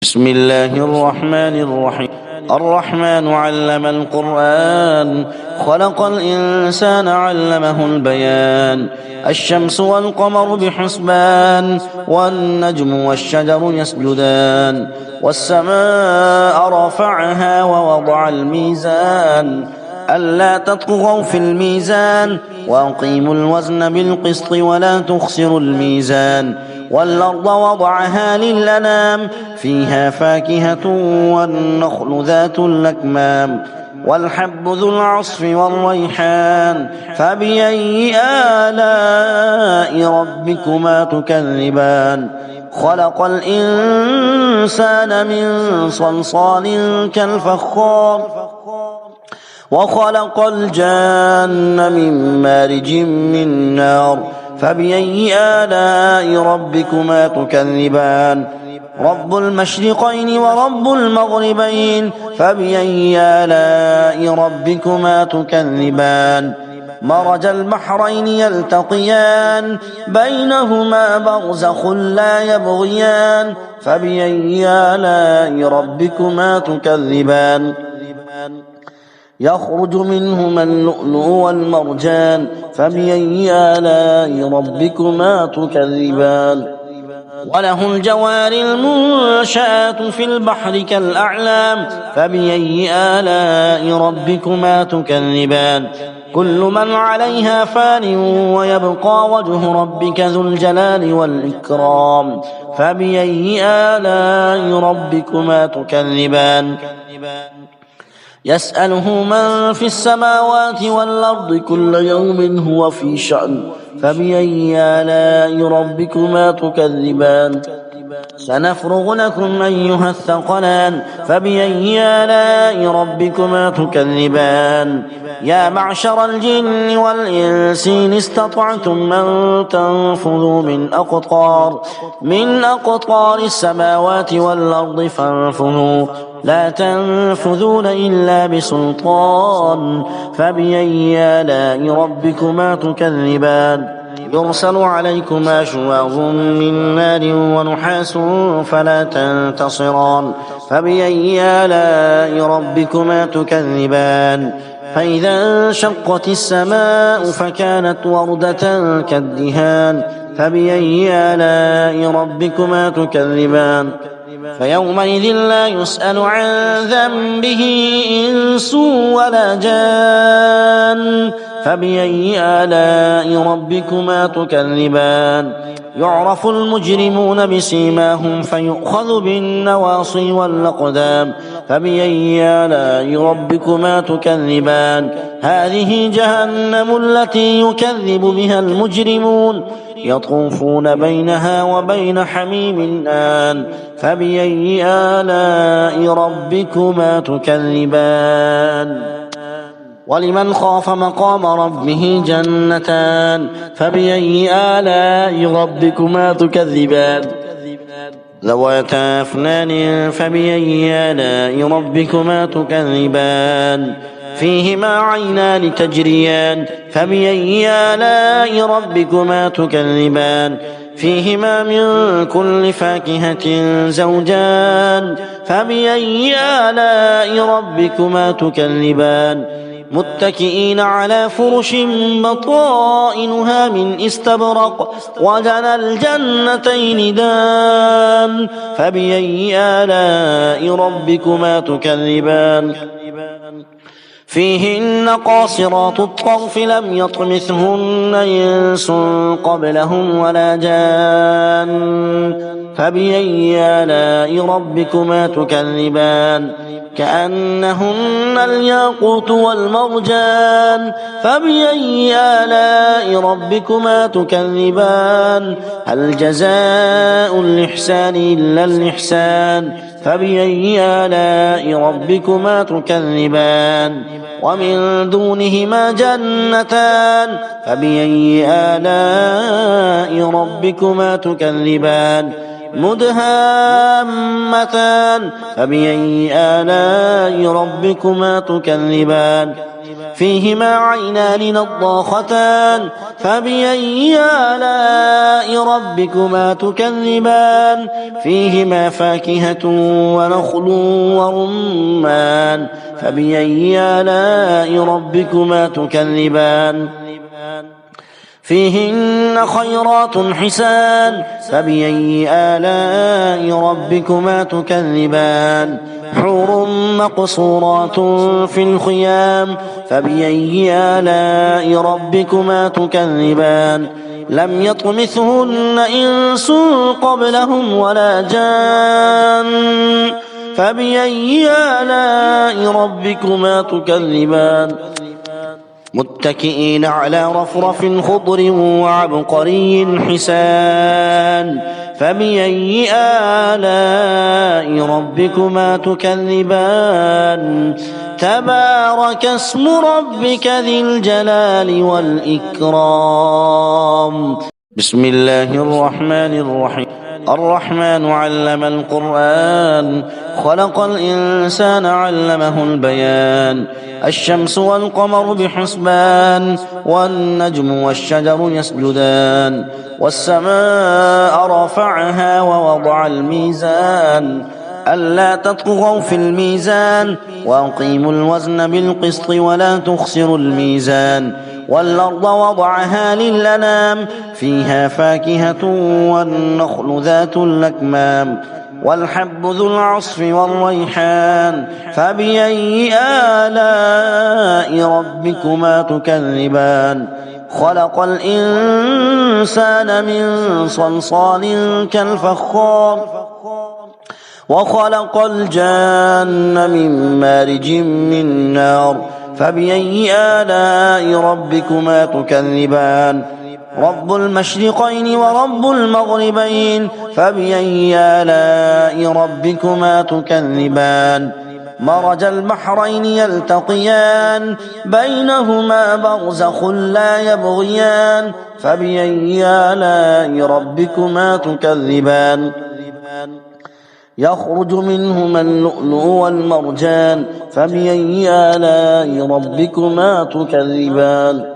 بسم الله الرحمن الرحيم. الرحمن علم القرآن، خلق الإنسان علمه البيان. الشمس والقمر بحسبان، والنجم والشجر يسجدان. والسماء رفعها ووضع الميزان، ألا تطغوا في الميزان، وأقيموا الوزن بالقسط ولا تخسروا الميزان. والأرض وضعها للأنام، فيها فاكهة والنخل ذات الأكمام. والحب ذو العصف والريحان، فبأي آلاء ربكما تكذبان. خلق الإنسان من صلصال كالفخار، وخلق الجان من مارج من نار. فبأي آلاء ربكما تكذبان. رب المشرقين ورب المغربين، فبأي آلاء ربكما تكذبان. مرج البحرين يلتقيان، بينهما برزخ لا يبغيان. فبأي آلاء ربكما تكذبان. يخرج منهما اللؤلؤ والمرجان، فبأي آلاء ربكما تكذبان. وله الجوار المنشآت في البحر كالأعلام، فبأي آلاء ربكما تكذبان. كل من عليها فان، ويبقى وجه ربك ذو الجلال والإكرام. فبأي آلاء ربكما تكذبان. يسأله من في السماوات والأرض كل يوم هو في شأن. فبأي آلاء ربكما تكذبان. سنفرغ لكم أيها الثقلان، فبأي آلاء ربكما تكذبان. يا معشر الجن والإنس إن استطعتم أن تنفذوا من أقطار السماوات والأرض فانفذوا، لا تنفذون إلا بسلطان. فبأي آلاء ربكما تكذبان. يرسل عليكما شواظ من نار ونحاس فلا تنتصران. فبأي آلاء ربكما تكذبان. فإذا انشقت السماء فكانت وردة كالدهان. فبأي آلاء ربكما تكذبان. فيومئذ لا يسأل عن ذنبه إنس ولا جان. فبأي آلاء ربكما تكذبان. يعرف المجرمون بسيماهم فيؤخذ بالنواصي والأقدام. فبأي آلاء ربكما تكذبان. هذه جهنم التي يكذب بها المجرمون، يطوفون بينها وبين حميم آن. فبأي آلاء ربكما تكذبان. ولمن خاف مقام ربه جنتان، فبأي آلاء ربكما تكذبان. ذواتا أفنان، فبأي آلاء ربكما تكذبان. فيهما عينان تجريان، فبأي آلاء ربكما تكذبان. فيهما من كل فاكهة زوجان، فبأي آلاء ربكما تكذبان. متكئين على فرش بطائنها من استبرق، وجنى الجنتين دان. فبأي آلاء ربكما تكذبان. فيهن قاصرات الطرف لم يطمثهن إنس قبلهم ولا جان. فبأي آلاء ربكما تكذبان. كأنهن الياقوت والمرجان. فبأي آلاء ربكما تكذبان. هل جزاء الإحسان إلا الإحسان. فبأي آلاء ربكما تكذبان. ومن دونهما جنتان، فبأي آلاء ربكما تكذبان. مدهامتان فبأي آلاء ربكما تكذبان فيهما عينان نضاختان فبأي آلاء ربكما تكذبان فيهما فاكهة ونخل ورمان فبأي آلاء ربكما تكذبان فيهن خيرات حسان فبأي آلاء ربكما تكذبان حور مقصورات في الخيام فبأي آلاء ربكما تكذبان لم يطمثهن إنس قبلهم ولا جان فبأي آلاء ربكما تكذبان متكئين على رفرف خضر وعبقري حسان فبأي آلاء ربكما تكذبان تبارك اسم ربك ذي الجلال والإكرام بسم الله الرحمن الرحيم الرحمن علم القرآن خلق الإنسان علمه البيان الشمس والقمر بحسبان والنجم والشجر يسجدان والسماء رفعها ووضع الميزان ألا تطغوا في الميزان وأقيموا الوزن بالقسط ولا تخسروا الميزان والأرض وضعها للأنام فيها فاكهة والنخل ذات الأكمام والحب ذو العصف والريحان فبأي آلاء ربكما تكذبان خلق الإنسان من صلصال كالفخار وخلق الجان من مارج من نار فبأي آلاء ربكما تكذبان رب المشرقين ورب المغربين فبأي آلاء ربكما تكذبان مرج البحرين يلتقيان بينهما برزخ لا يبغيان فبأي آلاء ربكما تكذبان يخرج منهما اللؤلؤ والمرجان فبأي آلاء ربكما تكذبان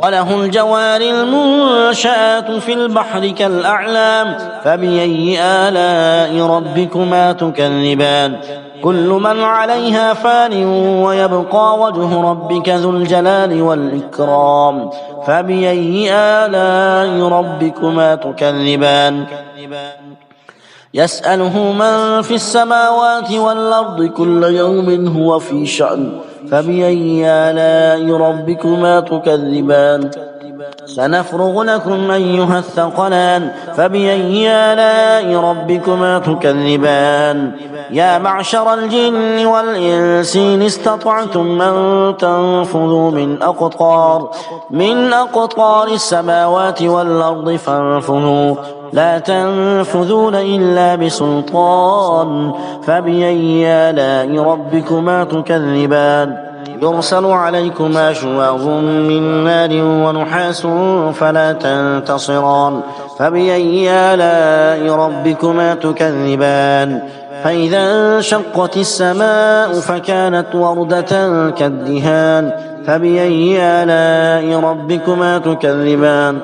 وله الجوار المنشآت في البحر كالأعلام فبأي آلاء ربكما تكذبان كل من عليها فان ويبقى وجه ربك ذو الجلال والإكرام فبأي آلاء ربكما تكذبان يسأله من في السماوات والأرض كل يوم هو في شأن فبأي آلاء ربكما تكذبان سنفرغ لكم أيها الثقلان فبأي آلاء ربكما تكذبان يا معشر الجن والإنس إن استطعتم أن تنفذوا من أقطار السماوات والأرض فانفذوا لا تنفذون إلا بسلطان فبأي آلاء ربكما تكذبان يرسل عليكما شواظ من نار ونحاس فلا تنتصران فبأي آلاء ربكما تكذبان فإذا انشقت السماء فكانت وردة كالدهان فبأي آلاء ربكما تكذبان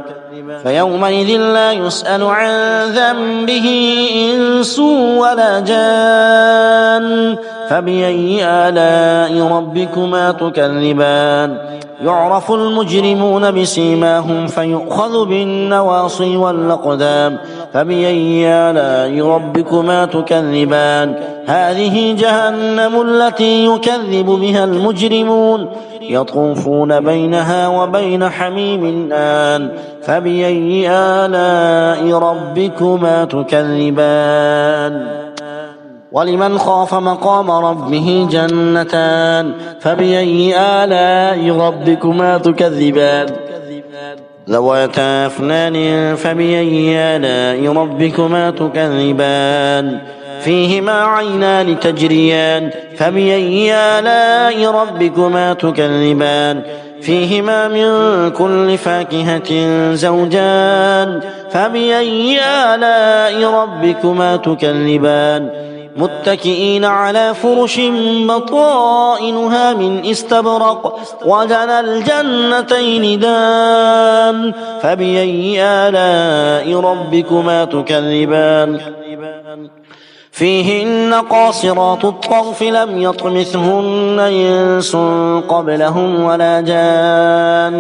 فيومئذ لا يسأل عن ذنبه إنس ولا جان فبأي آلاء ربكما تكذبان يعرف المجرمون بسيماهم فيؤخذ بالنواصي والأقدام فبأي آلاء ربكما تكذبان هذه جهنم التي يكذب بها المجرمون يطوفون بينها وبين حميم آن فبأي آلاء ربكما تكذبان ولمن خاف مقام ربه جنتان فبأي آلاء ربكما تكذبان ذواتا أفنان فبأي آلاء ربكما تكذبان فيهما عينان تجريان فبأي آلاء ربكما تكذبان فيهما من كل فاكهة زوجان فبأي آلاء ربكما تكذبان متكئين على فرش بطائنها من استبرق وجنى الجنتين دان فبأي آلاء ربكما تكذبان فيهن قاصرات الطرف لم يطمثهن إنس قبلهم ولا جان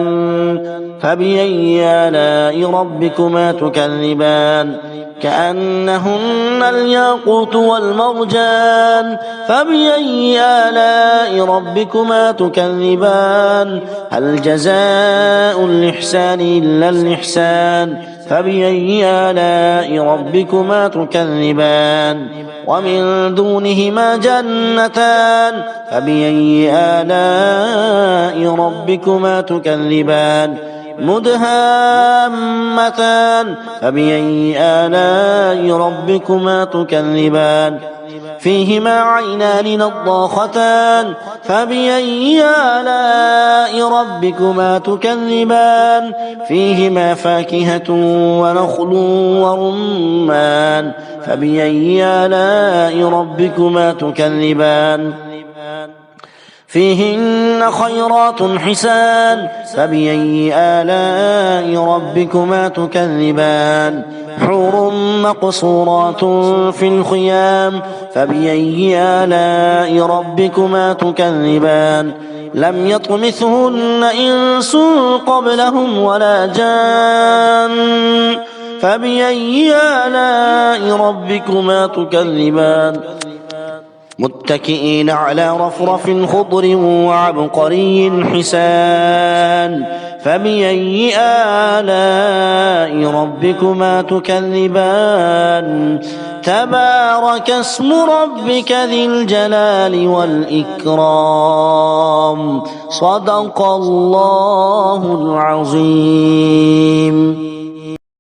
فبأي آلاء ربكما تكذبان كأنهن الياقوت والمرجان فبأي آلاء ربكما تكذبان هل جزاء الإحسان إلا الإحسان فبأي آلاء ربكما تكذبان ومن دونهما جنتان فبأي آلاء ربكما تكذبان مدهامتان فبأي آلاء ربكما تكذبان فيهما عينان نضاختان فبأي آلاء ربكما تكذبان فيهما فاكهة ونخل ورمان فبأي آلاء ربكما تكذبان فيهن خيرات حسان فبأي آلاء ربكما تكذبان حور مقصورات في الخيام فبأي آلاء ربكما تكذبان لم يطمثهن إنس قبلهم ولا جان فبأي آلاء ربكما تكذبان متكئين على رفرف خضر وعبقري حسان فبأي آلاء ربكما تكذبان تبارك اسم ربك ذي الجلال والإكرام صدق الله العظيم.